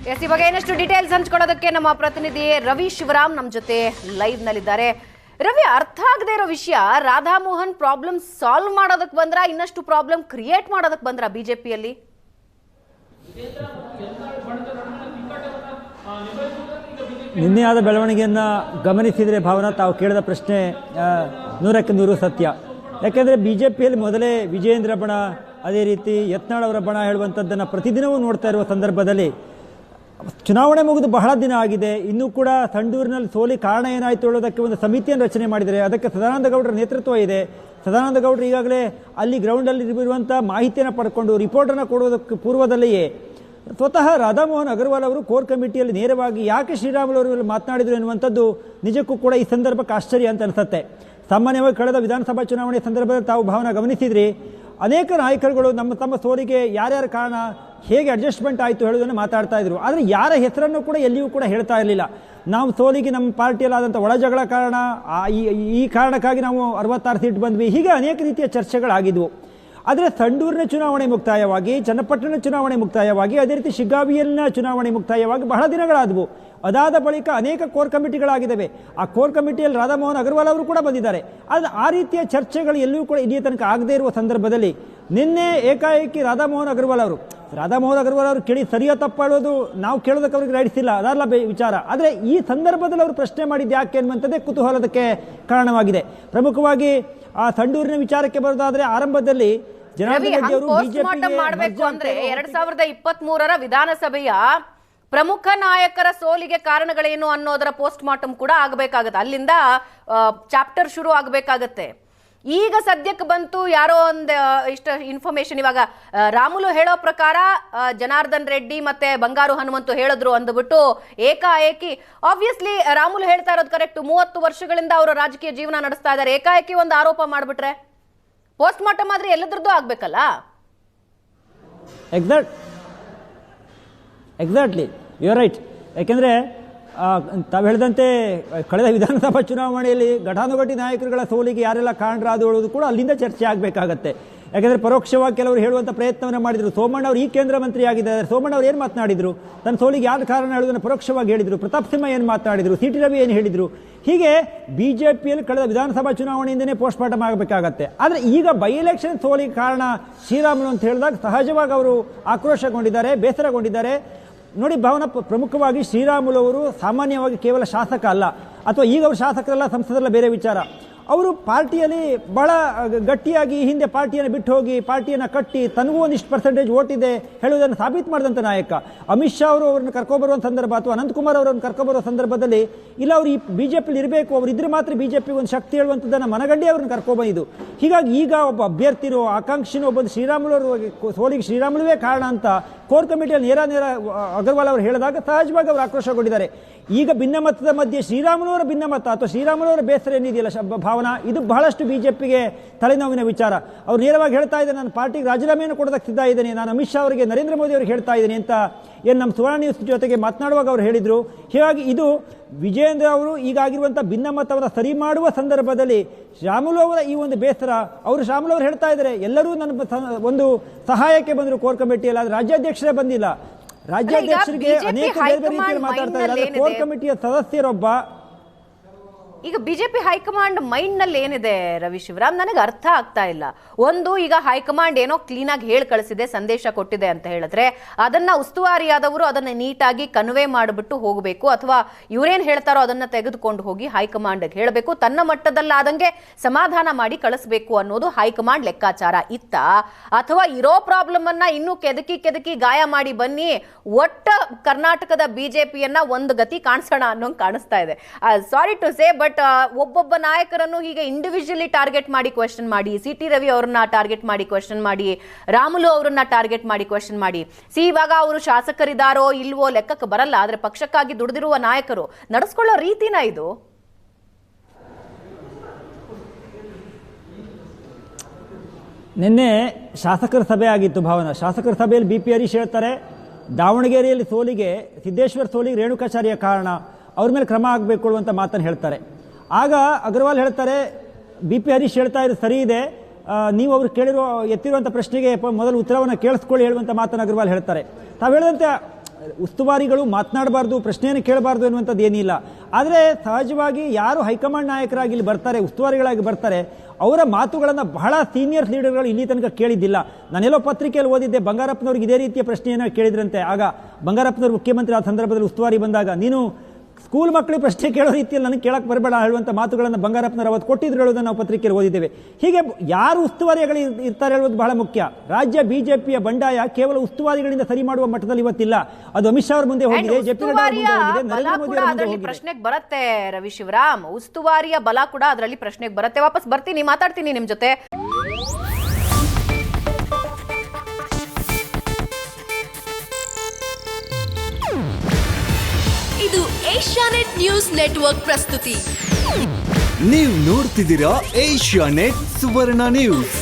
S, ಇವಾಗ ಏನಷ್ಟು details ಹಂಚ್ಕೊಳ್ಳೋದಕ್ಕೆ ನಮ್ಮ ಪ್ರತಿನಿಧಿ ರವಿ ಶಿವರಾಮ್ ನಮ್ಮ ಜೊತೆ ಲೈವ್ ನಲ್ಲಿದ್ದಾರೆ. ರವಿ, ಅರ್ಥ ಆಗದೆ ಇರೋ ವಿಷಯ, ರಾಧಾಮೋಹನ್ ಪ್ರಾಬ್ಲಮ್ ಸಾಲ್ವ್ ಮಾಡೋದಕ್ಕೆ ಬಂದ್ರ, ಇನ್ನಷ್ಟು ಪ್ರಾಬ್ಲಮ್ ಕ್ರಿಯೇಟ್ ಮಾಡೋದಕ್ಕೆ ಬಂದ್ರ ಬಿಜೆಪಿಯಲ್ಲಿ? ನಿನ್ನೆ ಆದ ಬೆಳವಣಿಗೆಯನ್ನು ಗಮನಿಸಿದರೆ ಭಾವನಾ, ತಾವು ಕೇಳಿದ ಪ್ರಶ್ನೆ 100% ಸತ್ಯ. ಯಾಕೆಂದರೆ ಬಿ ಜೆ ಪಿಯಲ್ಲಿ ಮೊದಲೇ ವಿಜಯೇಂದ್ರ ಬಣ, ಅದೇ ರೀತಿ ಯತ್ನಾಳ್ ಅವರ ಬಣ ಹೇಳುವಂಥದ್ದನ್ನು ಪ್ರತಿದಿನವೂ ನೋಡ್ತಾ ಇರುವ ಸಂದರ್ಭದಲ್ಲಿ ಚುನಾವಣೆ ಮುಗಿದು ಬಹಳ ದಿನ ಆಗಿದೆ. ಇನ್ನೂ ಕೂಡ ಸಂಡೂರಿನಲ್ಲಿ ಸೋಲಿ ಕಾರಣ ಏನಾಯಿತು ಹೇಳೋದಕ್ಕೆ ಒಂದು ಸಮಿತಿಯನ್ನು ರಚನೆ ಮಾಡಿದರೆ ಅದಕ್ಕೆ ಸದಾನಂದ ಗೌಡರ ನೇತೃತ್ವ ಇದೆ. ಸದಾನಂದ ಗೌಡರು ಈಗಾಗಲೇ ಅಲ್ಲಿ ಗ್ರೌಂಡಲ್ಲಿ ಇರುವಂಥ ಮಾಹಿತಿಯನ್ನು ಪಡ್ಕೊಂಡು ರಿಪೋರ್ಟನ್ನು ಕೊಡುವುದಕ್ಕೆ ಪೂರ್ವದಲ್ಲಿಯೇ ಸ್ವತಃ ರಾಧಾಮೋಹನ್ ಅಗರ್ವಾಲ್ ಅವರು ಕೋರ್ ಕಮಿಟಿಯಲ್ಲಿ ನೇರವಾಗಿ ಯಾಕೆ ಶ್ರೀರಾಮುಲು ಅವರು ಮಾತನಾಡಿದರು ಎನ್ನುವಂಥದ್ದು ನಿಜಕ್ಕೂ ಕೂಡ ಈ ಸಂದರ್ಭಕ್ಕೆ ಆಶ್ಚರ್ಯ ಅಂತ ಅನಿಸುತ್ತೆ. ಸಾಮಾನ್ಯವಾಗಿ ಕಳೆದ ವಿಧಾನಸಭಾ ಚುನಾವಣೆ ಸಂದರ್ಭದಲ್ಲಿ ತಾವು ಭಾವನಾ ಗಮನಿಸಿದ್ರಿ, ಅನೇಕ ನಾಯಕರುಗಳು ತಮ್ಮ ಸೋಲಿಗೆ ಯಾರ್ಯಾರ ಕಾರಣ, ಹೇಗೆ ಅಡ್ಜಸ್ಟ್ಮೆಂಟ್ ಆಯಿತು ಹೇಳೋದನ್ನು ಮಾತಾಡ್ತಾ ಇದ್ರು. ಆದರೆ ಯಾರ ಹೆಸರನ್ನು ಕೂಡ ಎಲ್ಲಿಯೂ ಕೂಡ ಹೇಳ್ತಾ ಇರಲಿಲ್ಲ. ನಾವು ಸೋಲಿಗೆ ನಮ್ಮ ಪಾರ್ಟಿಯಲ್ಲಾದಂಥ ಒಳ ಜಗಳ ಕಾರಣ, ಈ ಕಾರಣಕ್ಕಾಗಿ ನಾವು 66 ಸೀಟ್ ಬಂದ್ವಿ, ಹೀಗೆ ಅನೇಕ ರೀತಿಯ ಚರ್ಚೆಗಳಾಗಿದ್ವು. ಆದರೆ ಸಂಡೂರಿನ ಚುನಾವಣೆ ಮುಕ್ತಾಯವಾಗಿ, ಚನ್ನಪಟ್ಟಣ ಚುನಾವಣೆ ಮುಕ್ತಾಯವಾಗಿ, ಅದೇ ರೀತಿ ಶಿಗ್ಗಾವಿಯಲ್ಲಿನ ಚುನಾವಣೆ ಮುಕ್ತಾಯವಾಗಿ ಬಹಳ ದಿನಗಳಾದವು. ಅದಾದ ಬಳಿಕ ಅನೇಕ ಕೋರ್ ಕಮಿಟಿಗಳಾಗಿದ್ದಾವೆ. ಆ ಕೋರ್ ಕಮಿಟಿಯಲ್ಲಿ ರಾಧಾಮೋಹನ್ ಅಗರ್ವಾಲ್ ಅವರು ಕೂಡ ಬಂದಿದ್ದಾರೆ. ಆದರೆ ಆ ರೀತಿಯ ಚರ್ಚೆಗಳು ಎಲ್ಲೂ ಕೂಡ ಇಲ್ಲಿಯ ತನಕ ಆಗದೇ ಇರುವ ಸಂದರ್ಭದಲ್ಲಿ ನಿನ್ನೆ ಏಕಾಏಕಿ ರಾಧಾಮೋಹನ್ ಅಗರ್ವಾಲ್ ಅವರು ಕೇಳಿ ಸರಿಯೋ ತಪ್ಪಾಳೋದು ನಾವು ಕೇಳೋದಕ್ಕೆ ಅವ್ರಿಗೆ ರೈಟ್ಸ್ ಇಲ್ಲ, ಅದಲ್ಲ ವಿಚಾರ. ಆದರೆ ಈ ಸಂದರ್ಭದಲ್ಲಿ ಅವರು ಪ್ರಶ್ನೆ ಮಾಡಿದ್ದು ಯಾಕೆ ಅನ್ನುವಂಥದ್ದೇ ಕುತೂಹಲದಕ್ಕೆ ಕಾರಣವಾಗಿದೆ. ಪ್ರಮುಖವಾಗಿ ಆ ಸಂಡೂರಿನ ವಿಚಾರಕ್ಕೆ ಬರೋದಾದ್ರೆ, ಆರಂಭದಲ್ಲಿ ಮಾಡಬೇಕು ಅಂದ್ರೆ 2023ರ ವಿಧಾನಸಭೆಯ ಪ್ರಮುಖ ನಾಯಕರ ಸೋಲಿಗೆ ಕಾರಣಗಳೇನು ಅನ್ನೋದರ ಪೋಸ್ಟ್ ಮಾರ್ಟಮ್ ಕೂಡ ಆಗಬೇಕಾಗತ್ತೆ. ಅಲ್ಲಿಂದ ಚಾಪ್ಟರ್ ಶುರು ಆಗಬೇಕಾಗತ್ತೆ. ಈಗ ಸದ್ಯಕ್ಕೆ ಬಂತು ಯಾರೋ ಒಂದು ಇಷ್ಟ ಇನ್ಫಾರ್ಮೇಶನ್. ಇವಾಗ ರಾಮುಲು ಹೇಳೋ ಪ್ರಕಾರ ಜನಾರ್ದನ್ ರೆಡ್ಡಿ ಮತ್ತೆ ಬಂಗಾರು ಹನುಮಂತು ಹೇಳಿದ್ರು ಅಂದ್ಬಿಟ್ಟು ಏಕಾಏಕಿ, ಆಬ್ವಿಯಸ್ಲಿ ರಾಮುಲು ಹೇಳ್ತಾ ಇರೋದು ಕರೆಕ್ಟ್, 30 ವರ್ಷಗಳಿಂದ ಅವರು ರಾಜಕೀಯ ಜೀವನ ನಡೆಸ್ತಾ ಇದ್ದಾರೆ. ಏಕಾಏಕಿ ಒಂದು ಆರೋಪ ಮಾಡ್ಬಿಟ್ರೆ ಪೋಸ್ಟ್ ಮಾರ್ಟಮ್ ಆದ್ರೆ ಎಲ್ಲದ್ರದ್ದು ಆಗ್ಬೇಕಲ್ಲ. Exactly, you are right. ಯಾಕೆಂದರೆ ತಾವು ಹೇಳಿದಂತೆ ಕಳೆದ ವಿಧಾನಸಭಾ ಚುನಾವಣೆಯಲ್ಲಿ ಘಟಾನುಘಟಿ ನಾಯಕರುಗಳ ಸೋಲಿಗೆ ಯಾರೆಲ್ಲ ಕಾರಣರಾದು ಹೇಳೋದು ಕೂಡ ಅಲ್ಲಿಂದ ಚರ್ಚೆ ಆಗಬೇಕಾಗತ್ತೆ. ಯಾಕೆಂದರೆ ಪರೋಕ್ಷವಾಗಿ ಕೆಲವರು ಹೇಳುವಂಥ ಪ್ರಯತ್ನವನ್ನು ಮಾಡಿದರು. ಸೋಮಣ್ಣ ಅವರು ಈ ಕೇಂದ್ರ ಮಂತ್ರಿ ಆಗಿದ್ದಾರೆ, ಸೋಮಣ್ಣ ಅವರು ಏನು ಮಾತನಾಡಿದರು, ತನ್ನ ಸೋಲಿಗೆ ಯಾರು ಕಾರಣ ಹೇಳೋದನ್ನು ಪರೋಕ್ಷವಾಗಿ ಹೇಳಿದರು. ಪ್ರತಾಪ್ ಸಿಂಹ ಏನು ಮಾತನಾಡಿದರು, ಸಿ ಟಿ ರವಿ ಏನು ಹೇಳಿದರು. ಹೀಗೆ ಬಿಜೆಪಿಯಲ್ಲಿ ಕಳೆದ ವಿಧಾನಸಭಾ ಚುನಾವಣೆಯಿಂದನೇ ಪೋಸ್ಟ್ ಮಾರ್ಟಮ್ ಆಗಬೇಕಾಗತ್ತೆ. ಆದರೆ ಈಗ ಬೈ ಎಲೆಕ್ಷನ್ ಸೋಲಿಗೆ ಕಾರಣ ಶ್ರೀರಾಮುಲು ಅಂತ ಹೇಳಿದಾಗ ಸಹಜವಾಗಿ ಅವರು ಆಕ್ರೋಶಗೊಂಡಿದ್ದಾರೆ, ಬೇಸರಗೊಂಡಿದ್ದಾರೆ. ನೋಡಿ ಭಾವನಾ, ಪ್ರಮುಖವಾಗಿ ಶ್ರೀರಾಮುಲು ಅವರು ಸಾಮಾನ್ಯವಾಗಿ ಕೇವಲ ಶಾಸಕ ಅಲ್ಲ, ಅಥವಾ ಈಗ ಅವರು ಶಾಸಕರಲ್ಲ, ಸಂಸದರಲ್ಲ, ಬೇರೆ ವಿಚಾರ. ಅವರು ಪಾರ್ಟಿಯಲ್ಲಿ ಬಹಳ ಗಟ್ಟಿಯಾಗಿ ಹಿಂದೆ ಪಾರ್ಟಿಯನ್ನು ಬಿಟ್ಟು ಹೋಗಿ ಪಾರ್ಟಿಯನ್ನು ಕಟ್ಟಿ ತನಗೂ ಒಂದಿಷ್ಟು ಪರ್ಸೆಂಟೇಜ್ ಓಟ್ ಇದೆ ಹೇಳುವುದನ್ನು ಸಾಬೀತು ಮಾಡಿದಂಥ ನಾಯಕ. ಅಮಿತ್ ಶಾ ಅವರು ಅವರನ್ನು ಕರ್ಕೊಬರುವ ಸಂದರ್ಭ, ಅಥವಾ ಅನಂತಕುಮಾರ್ ಅವರನ್ನು ಕರ್ಕೊಬರುವ ಸಂದರ್ಭದಲ್ಲಿ ಇಲ್ಲ ಅವರು ಈ ಬಿಜೆಪಿಲಿ ಇರಬೇಕು, ಅವರು ಇದ್ರೆ ಮಾತ್ರ ಬಿಜೆಪಿ ಒಂದು ಶಕ್ತಿ ಹೇಳುವಂಥದ್ದನ್ನು ಮನಗಂಡಿ ಅವ್ರನ್ನ ಕರ್ಕೊಬಂದಿದ್ದು. ಹೀಗಾಗಿ ಈಗ ಒಬ್ಬ ಅಭ್ಯರ್ಥಿನೋ ಆಕಾಂಕ್ಷಿನೋ ಒಬ್ಬ ಶ್ರೀರಾಮುಲು ಅವರು ಸೋಲಿಗೆ ಶ್ರೀರಾಮುಲುವೇ ಕಾರಣ ಅಂತ ಕೋರ್ ಕಮಿಟಿಯಲ್ಲಿ ನೇರ ಅಗರ್ವಾಲ್ ಅವರು ಹೇಳಿದಾಗ ಸಹಜವಾಗಿ ಅವರು ಆಕ್ರೋಶಗೊಂಡಿದ್ದಾರೆ. ಈಗ ಭಿನ್ನಮತದ ಮಧ್ಯೆ ಶ್ರೀರಾಮುಲುವರ ಭಿನ್ನಮತ ಅಥವಾ ಶ್ರೀರಾಮುಲುವರ ಬೇಸರ ಏನಿದೆಯಲ್ಲ ಭಾವನಾ, ಇದು ಬಹಳಷ್ಟು ಬಿಜೆಪಿಗೆ ತಲೆನೋವಿನ ವಿಚಾರ. ಅವ್ರು ನೇರವಾಗಿ ಹೇಳ್ತಾ ಇದ್ದಾರೆ, ನಾನು ಪಾರ್ಟಿಗೆ ರಾಜೀನಾಮೆಯನ್ನು ಕೊಡೋದಕ್ಕೆ ಸಿದ್ಧ ಇದ್ದೇನೆ, ನಾನು ಅಮಿತ್ ಶಾ ಅವರಿಗೆ, ನರೇಂದ್ರ ಮೋದಿ ಅವರಿಗೆ ಹೇಳ್ತಾ ಇದ್ದೀನಿ ಅಂತ ಏನು ನಮ್ಮ ಸುವರ್ಣ ನ್ಯೂಸ್ ಜೊತೆಗೆ ಮಾತನಾಡುವಾಗ ಅವರು ಹೇಳಿದರು. ಹೀಗಾಗಿ ಇದು ವಿಜಯೇಂದ್ರ ಅವರು ಈಗಾಗಿರುವಂಥ ಭಿನ್ನಮತವನ್ನು ಸರಿ ಮಾಡುವ ಸಂದರ್ಭದಲ್ಲಿ ಶ್ರೀರಾಮುಲು ಅವರ ಈ ಒಂದು ಬೇಸರ, ಅವರು ಶ್ರೀರಾಮುಲು ಅವರು ಹೇಳ್ತಾ ಇದ್ದಾರೆ ಎಲ್ಲರೂ ನನ್ನ ಒಂದು ಸಹಾಯಕ್ಕೆ ಬಂದರು ಕೋರ್ ಕಮಿಟಿಯಲ್ಲಿ, ಆದರೆ ರಾಜ್ಯಾಧ್ಯಕ್ಷರೇ ಬಂದಿಲ್ಲ. ರಾಜ್ಯಾಧ್ಯಕ್ಷರಿಗೆ ಅನೇಕ ಬೇರೆ ಬೇರೆ ರೀತಿಯಲ್ಲಿ ಮಾತಾಡ್ತಾ ಇದ್ದಾರೆ. ಕೋರ್ ಕಮಿಟಿಯ ಸದಸ್ಯರೊಬ್ಬ ಈಗ ಬಿಜೆಪಿ ಹೈಕಮಾಂಡ್ ಮೈಂಡ್ ನಲ್ಲಿ ಏನಿದೆ ರವಿ ಶಿವರಾಮ್, ನನಗೆ ಅರ್ಥ ಆಗ್ತಾ ಇಲ್ಲ. ಒಂದು, ಈಗ ಹೈಕಮಾಂಡ್ ಏನೋ ಕ್ಲೀನ್ ಆಗಿ ಹೇಳಿ ಕಳಿಸಿದೆ, ಸಂದೇಶ ಕೊಟ್ಟಿದೆ ಅಂತ ಹೇಳಿದ್ರೆ ಅದನ್ನ ಉಸ್ತುವಾರಿಯಾದವರು ಅದನ್ನ ನೀಟಾಗಿ ಕನ್ವೆ ಮಾಡಿಬಿಟ್ಟು ಹೋಗಬೇಕು, ಅಥವಾ ಇವರೇನ್ ಹೇಳ್ತಾರೋ ಅದನ್ನ ತೆಗೆದುಕೊಂಡು ಹೋಗಿ ಹೈಕಮಾಂಡ್ ಹೇಳಬೇಕು, ತನ್ನ ಮಟ್ಟದಲ್ಲಾದಂಗೆ ಸಮಾಧಾನ ಮಾಡಿ ಕಳಿಸ್ಬೇಕು ಅನ್ನೋದು ಹೈಕಮಾಂಡ್ ಲೆಕ್ಕಾಚಾರ ಇತ್ತ, ಅಥವಾ ಇರೋ ಪ್ರಾಬ್ಲಮ್ ಅನ್ನ ಇನ್ನೂ ಕೆದಕಿ ಗಾಯ ಮಾಡಿ ಬನ್ನಿ, ಒಟ್ಟ ಕರ್ನಾಟಕದ ಬಿಜೆಪಿಯನ್ನ ಒಂದು ಗತಿ ಕಾಣಿಸೋಣ ಅನ್ನೋಂಗೆ ಕಾಣಿಸ್ತಾ ಇದೆ. ಸಾರಿ ಟು ಸೇ, ಬಟ್ ಒಬ್ಬೊಬ್ಬ ನಾಯಕರನ್ನು ಹೀಗೆ ಇಂಡಿವಿಜುವಲಿ ಟಾರ್ಗೆಟ್ ಮಾಡಿ ಕ್ವೆಶ್ಚನ್ ಮಾಡಿ, ಸಿ ಟಿ ರವಿ ಅವರನ್ನ ಟಾರ್ಗೆಟ್ ಮಾಡಿ ಕ್ವೆಶ್ಚನ್ ಮಾಡಿ, ರಾಮುಲು ಅವರನ್ನ ಟಾರ್ಗೆಟ್ ಮಾಡಿ ಕ್ವೆಶ್ಚನ್ ಮಾಡಿ. ಇವಾಗ ಅವರು ಶಾಸಕರಿದ್ದಾರೋ ಇಲ್ವೋ ಲೆಕ್ಕಕ್ಕೆ ಬರಲ್ಲ, ಆದ್ರೆ ಪಕ್ಷಕ್ಕಾಗಿ ದುಡಿದಿರುವ ನಾಯಕರು ನಡೆಸ್ಕೊಳ್ಳೋ ರೀತಿನ ಇದು. ನಿನ್ನೆ ಶಾಸಕರ ಸಭೆ ಆಗಿತ್ತು ಭಾವನಾ. ಶಾಸಕರ ಸಭೆಯಲ್ಲಿ ಬಿ ಪಿ ಹರೀಶ್ ಹೇಳ್ತಾರೆ, ದಾವಣಗೆರೆಯಲ್ಲಿ ಸೋಲಿಗೆ, ಸಿದ್ದೇಶ್ವರ್ ಸೋಲಿಗೆ ರೇಣುಕಾಚಾರ್ಯ ಕಾರಣ, ಅವ್ರ ಮೇಲೆ ಕ್ರಮ ಆಗಬೇಕು ಅನ್ನುವಂಥ ಮಾತನ್ನು ಹೇಳ್ತಾರೆ. ಆಗ ಅಗರ್ವಾಲ್ ಹೇಳ್ತಾರೆ, ಬಿ ಪಿ ಹರೀಶ್ ಹೇಳ್ತಾ ಇರೋದು ಸರಿ ಇದೆ, ನೀವು ಅವ್ರು ಎತ್ತಿರುವಂಥ ಪ್ರಶ್ನೆಗೆ ಮೊದಲು ಉತ್ತರವನ್ನು ಕೇಳಿಸ್ಕೊಳ್ಳಿ ಹೇಳುವಂಥ ಮಾತನ್ನು ಅಗರ್ವಾಲ್ ಹೇಳ್ತಾರೆ. ತಾವು ಹೇಳಿದಂತೆ ಉಸ್ತುವಾರಿಗಳು ಮಾತನಾಡಬಾರ್ದು, ಪ್ರಶ್ನೆಯನ್ನು ಕೇಳಬಾರ್ದು ಅನ್ನುವಂಥದ್ದು ಏನಿಲ್ಲ. ಆದರೆ ಸಹಜವಾಗಿ ಯಾರು ಹೈಕಮಾಂಡ್ ನಾಯಕರಾಗಿ ಇಲ್ಲಿ ಬರ್ತಾರೆ, ಉಸ್ತುವಾರಿಗಳಾಗಿ ಬರ್ತಾರೆ, ಅವರ ಮಾತುಗಳನ್ನು ಬಹಳ ಸೀನಿಯರ್ ಲೀಡರ್ಗಳು ಇಲ್ಲಿ ತನಕ ಕೇಳಿದ್ದಿಲ್ಲ. ನಾನೆಲ್ಲೋ ಪತ್ರಿಕೆಯಲ್ಲಿ ಓದಿದ್ದೆ, ಬಂಗಾರಪ್ಪನವ್ರಿಗೆ ಇದೇ ರೀತಿಯ ಪ್ರಶ್ನೆಯನ್ನು ಕೇಳಿದ್ರಂತೆ. ಆಗ ಬಂಗಾರಪ್ಪನವರು ಮುಖ್ಯಮಂತ್ರಿ ಆ ಸಂದರ್ಭದಲ್ಲಿ ಉಸ್ತುವಾರಿ ಬಂದಾಗ, ನೀನು ಸ್ಕೂಲ್ ಮಕ್ಕಳಿಗೆ ಪ್ರಶ್ನೆ ಕೇಳೋ ರೀತಿಯಲ್ಲಿ ನನಗೆ ಕೇಳಕ್ಕೆ ಬರಬೇಡ ಹೇಳುವಂಥ ಮಾತುಗಳನ್ನು ಬಂಗಾರಪ್ಪನವರು ಅವತ್ತು ಕೊಟ್ಟಿದ್ರು ಹೇಳೋದನ್ನು ನಾವು ಪತ್ರಿಕೆಯಲ್ಲಿ ಓದಿದ್ದೇವೆ. ಹೀಗೆ ಯಾರು ಉಸ್ತುವಾರಿಗಳು ಇರ್ತಾರೆ ಹೇಳೋದು ಬಹಳ ಮುಖ್ಯ. ರಾಜ್ಯ ಬಿಜೆಪಿಯ ಬಂಡಾಯ ಕೇವಲ ಉಸ್ತುವಾರಿಗಳಿಂದ ಸರಿ ಮಾಡುವ ಮಟ್ಟದಲ್ಲಿ ಇವತ್ತಿಲ್ಲ. ಅದು ಅಮಿತ್ ಶಾ ಅವ್ರ ಮುಂದೆ ಹೋಗಿದೆ, ಜೆಪಿ ನಡ್ಡಾ ಅವ್ರ ಮುಂದೆ ಹೋಗಿದೆ, ನರೇಂದ್ರ ಮೋದಿ ಅವರ ಮುಂದೆ ಹೋಗಿದೆ. ಪ್ರಶ್ನೆಗೆ ಬರುತ್ತೆ ರವಿ ಶಿವರಾಮ್, ಉಸ್ತುವಾರಿಯ ಬಲ ಕೂಡ ಅದರಲ್ಲಿ ಪ್ರಶ್ನೆಗೆ ಬರುತ್ತೆ. ವಾಪಸ್ ಬರ್ತೀನಿ, ಮಾತಾಡ್ತೀನಿ ನಿಮ್ ಜೊತೆ. ಇದು ಏಷ್ಯಾನೆಟ್ ನ್ಯೂಸ್ ನೆಟ್ವರ್ಕ್ ಪ್ರಸ್ತುತಿ. ನೀವು ನೋಡ್ತಿದ್ದೀರಾ ಏಷ್ಯಾನೆಟ್ ಸುವರ್ಣ ನ್ಯೂಸ್.